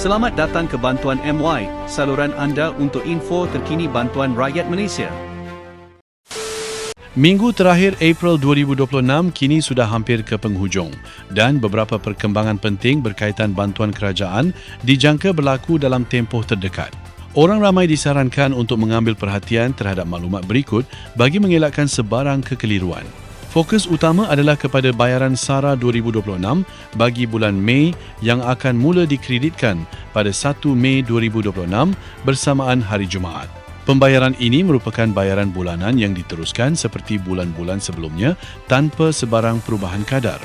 Selamat datang ke Bantuan MY, saluran anda untuk info terkini bantuan rakyat Malaysia. Minggu terakhir April 2026 kini sudah hampir ke penghujung dan beberapa perkembangan penting berkaitan bantuan kerajaan dijangka berlaku dalam tempoh terdekat. Orang ramai disarankan untuk mengambil perhatian terhadap maklumat berikut bagi mengelakkan sebarang kekeliruan. Fokus utama adalah kepada bayaran SARA 2026 bagi bulan Mei yang akan mula dikreditkan pada 1 Mei 2026 bersamaan Hari Jumaat. Pembayaran ini merupakan bayaran bulanan yang diteruskan seperti bulan-bulan sebelumnya tanpa sebarang perubahan kadar.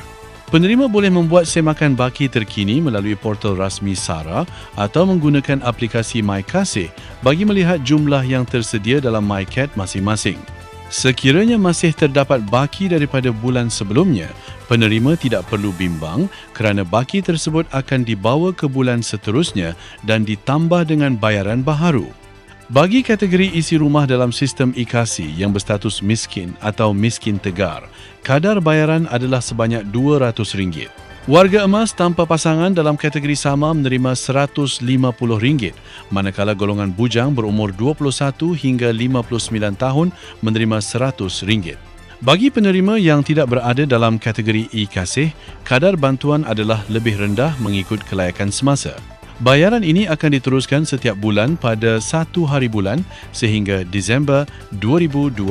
Penerima boleh membuat semakan baki terkini melalui portal rasmi SARA atau menggunakan aplikasi MyKasih bagi melihat jumlah yang tersedia dalam MyCat masing-masing. Sekiranya masih terdapat baki daripada bulan sebelumnya, penerima tidak perlu bimbang kerana baki tersebut akan dibawa ke bulan seterusnya dan ditambah dengan bayaran baharu. Bagi kategori isi rumah dalam sistem e-Kasih yang berstatus miskin atau miskin tegar, kadar bayaran adalah sebanyak RM200. Warga emas tanpa pasangan dalam kategori sama menerima RM150, manakala golongan bujang berumur 21 hingga 59 tahun menerima RM100. Bagi penerima yang tidak berada dalam kategori e-Kasih, kadar bantuan adalah lebih rendah mengikut kelayakan semasa. Bayaran ini akan diteruskan setiap bulan pada 1 hari bulan sehingga Disember 2026.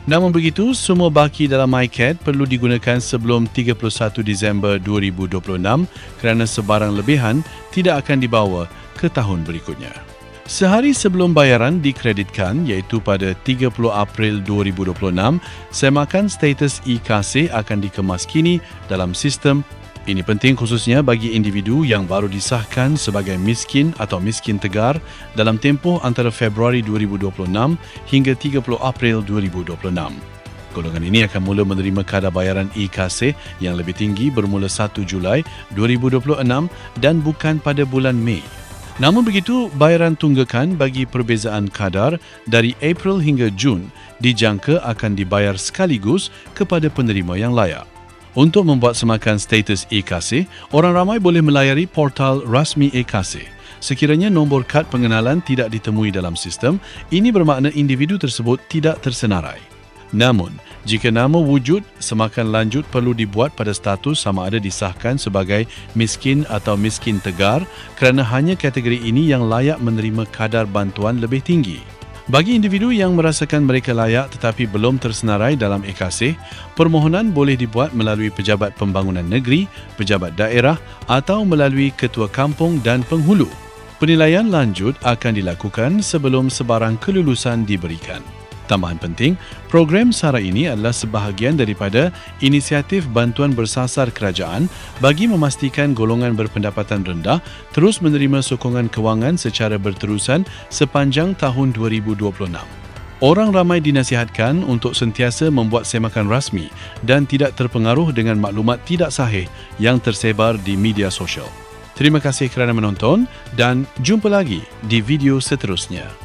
Namun begitu, semua baki dalam MyCat perlu digunakan sebelum 31 Disember 2026 kerana sebarang lebihan tidak akan dibawa ke tahun berikutnya. Sehari sebelum bayaran dikreditkan iaitu pada 30 April 2026, semakan status e-Kasih akan dikemas kini dalam sistem. Ini penting khususnya bagi individu yang baru disahkan sebagai miskin atau miskin tegar dalam tempoh antara Februari 2026 hingga 30 April 2026. Golongan ini akan mula menerima kadar bayaran e-Kasih yang lebih tinggi bermula 1 Julai 2026 dan bukan pada bulan Mei. Namun begitu, bayaran tunggakan bagi perbezaan kadar dari April hingga Jun dijangka akan dibayar sekaligus kepada penerima yang layak. Untuk membuat semakan status e-Kasih, orang ramai boleh melayari portal rasmi e-Kasih. Sekiranya nombor kad pengenalan tidak ditemui dalam sistem, ini bermakna individu tersebut tidak tersenarai. Namun, jika nama wujud, semakan lanjut perlu dibuat pada status sama ada disahkan sebagai miskin atau miskin tegar kerana hanya kategori ini yang layak menerima kadar bantuan lebih tinggi. Bagi individu yang merasakan mereka layak tetapi belum tersenarai dalam e-Kasih, permohonan boleh dibuat melalui Pejabat Pembangunan Negeri, Pejabat Daerah atau melalui Ketua Kampung dan Penghulu. Penilaian lanjut akan dilakukan sebelum sebarang kelulusan diberikan. Tambahan penting, program SARA ini adalah sebahagian daripada inisiatif bantuan bersasar kerajaan bagi memastikan golongan berpendapatan rendah terus menerima sokongan kewangan secara berterusan sepanjang tahun 2026. Orang ramai dinasihatkan untuk sentiasa membuat semakan rasmi dan tidak terpengaruh dengan maklumat tidak sahih yang tersebar di media sosial. Terima kasih kerana menonton dan jumpa lagi di video seterusnya.